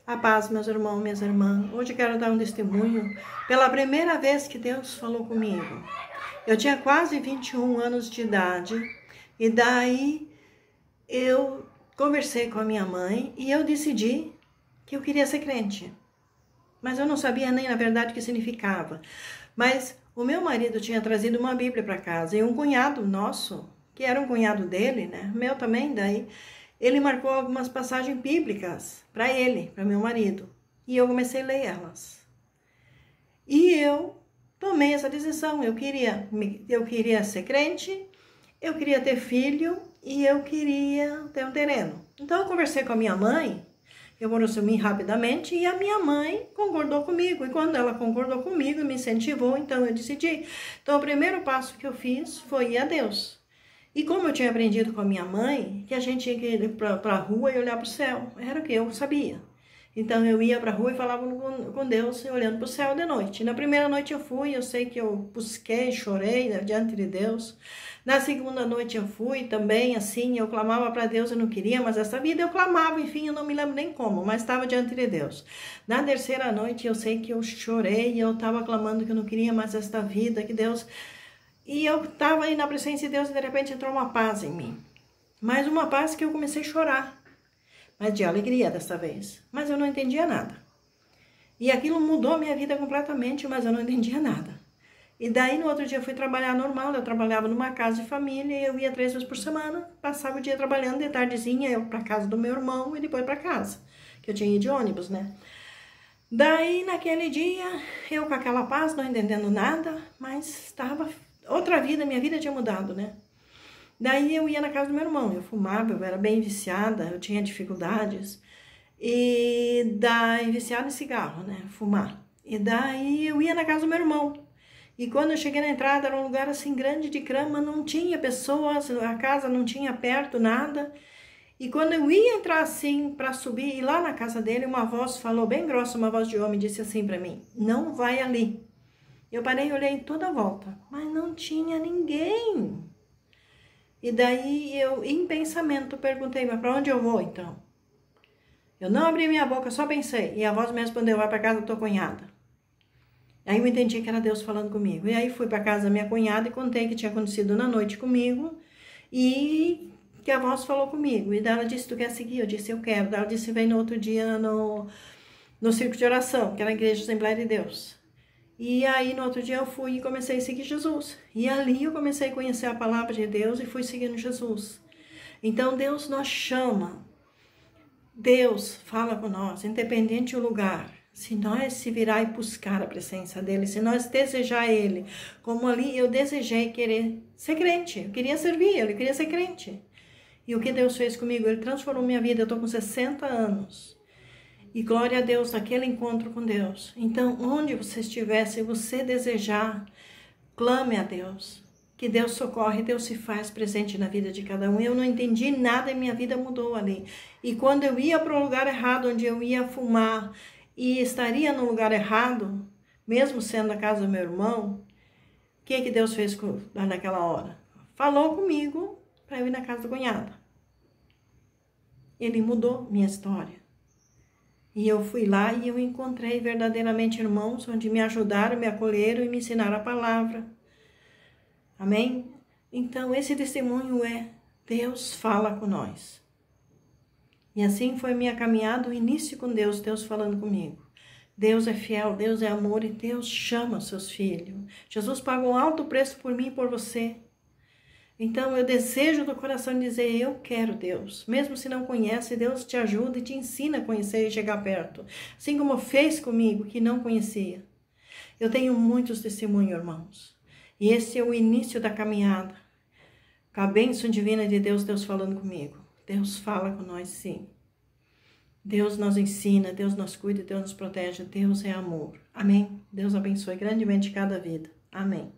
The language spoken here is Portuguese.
A paz, meus irmãos, minhas irmãs. Hoje eu quero dar um testemunho pela primeira vez que Deus falou comigo. Eu tinha quase 21 anos de idade e daí eu conversei com a minha mãe e eu decidi que eu queria ser crente. Mas eu não sabia nem na verdade o que significava. Mas o meu marido tinha trazido uma Bíblia para casa e um cunhado nosso, que era um cunhado dele, né? Meu também, daí ele marcou algumas passagens bíblicas para ele, para meu marido. E eu comecei a ler elas. E eu tomei essa decisão. Eu queria ser crente, eu queria ter filho e eu queria ter um terreno. Então eu conversei com a minha mãe, eu vou resumir rapidamente, e a minha mãe concordou comigo. E quando ela concordou comigo e me incentivou, então eu decidi. Então o primeiro passo que eu fiz foi ir a Deus. E como eu tinha aprendido com a minha mãe, que a gente tinha que ir para a rua e olhar para o céu, era o que eu sabia. Então eu ia para a rua e falava com Deus, olhando para o céu de noite. Na primeira noite eu fui, eu sei que eu busquei, chorei diante de Deus. Na segunda noite eu fui também, assim, eu clamava para Deus, eu não queria, mas essa vida eu clamava, enfim, eu não me lembro nem como, mas estava diante de Deus. Na terceira noite eu sei que eu chorei, eu estava clamando que eu não queria mais esta vida, que Deus... E eu estava aí na presença de Deus e de repente entrou uma paz em mim. Mas uma paz que eu comecei a chorar. Mas de alegria dessa vez. Mas eu não entendia nada. E aquilo mudou a minha vida completamente, mas eu não entendia nada. E daí no outro dia eu fui trabalhar normal, eu trabalhava numa casa de família e eu ia 3 vezes por semana, passava o dia trabalhando, de tardezinha eu para casa do meu irmão e depois para casa, que eu tinha ido de ônibus, né? Daí naquele dia, eu com aquela paz, não entendendo nada, mas estava... Outra vida, minha vida tinha mudado, né? Daí eu ia na casa do meu irmão, eu fumava, eu era bem viciada, eu tinha dificuldades. E daí, viciada em cigarro, né? Fumar. E daí eu ia na casa do meu irmão. E quando eu cheguei na entrada, era um lugar assim grande de grama, não tinha pessoas, a casa não tinha perto, nada. E quando eu ia entrar assim para subir, e lá na casa dele, uma voz falou bem grossa, uma voz de homem, disse assim para mim: não vai ali. Eu parei e olhei em toda a volta, mas não tinha ninguém. E daí eu, em pensamento, perguntei: mas para onde eu vou então? Eu não abri minha boca, só pensei. E a voz me respondeu: vai para casa da tua cunhada. Aí eu entendi que era Deus falando comigo. E aí fui para casa da minha cunhada e contei o que tinha acontecido na noite comigo. E que a voz falou comigo. E daí ela disse: tu quer seguir? Eu disse: eu quero. Daí ela disse: vem no outro dia no círculo de oração, que era a Igreja Assembleia de Deus. E aí, no outro dia, eu fui e comecei a seguir Jesus. E ali eu comecei a conhecer a palavra de Deus e fui seguindo Jesus. Então, Deus nos chama. Deus fala com nós, independente do lugar. Se nós se virar e buscar a presença dEle, se nós desejar Ele, como ali eu desejei querer ser crente, eu queria servir Ele, eu queria ser crente. E o que Deus fez comigo? Ele transformou minha vida, eu estou com 60 anos. E glória a Deus naquele encontro com Deus. Então, onde você estiver, se você desejar, clame a Deus. Que Deus socorre, Deus se faz presente na vida de cada um. Eu não entendi nada e minha vida mudou ali. E quando eu ia para o lugar errado, onde eu ia fumar e estaria no lugar errado, mesmo sendo a casa do meu irmão, o que Deus fez naquela hora? Falou comigo para eu ir na casa da cunhada. Ele mudou minha história. E eu fui lá e eu encontrei verdadeiramente irmãos onde me ajudaram, me acolheram e me ensinaram a palavra. Amém? Então esse testemunho é: Deus fala com nós. E assim foi minha caminhada, o início com Deus, Deus falando comigo. Deus é fiel, Deus é amor e Deus chama os seus filhos. Jesus pagou um alto preço por mim e por você. Então eu desejo do coração dizer: eu quero Deus. Mesmo se não conhece, Deus te ajuda e te ensina a conhecer e chegar perto. Assim como fez comigo, que não conhecia. Eu tenho muitos testemunhos, irmãos. E esse é o início da caminhada. Com a bênção divina de Deus, Deus falando comigo. Deus fala com nós, sim. Deus nos ensina, Deus nos cuida, Deus nos protege. Deus é amor. Amém? Deus abençoe grandemente cada vida. Amém.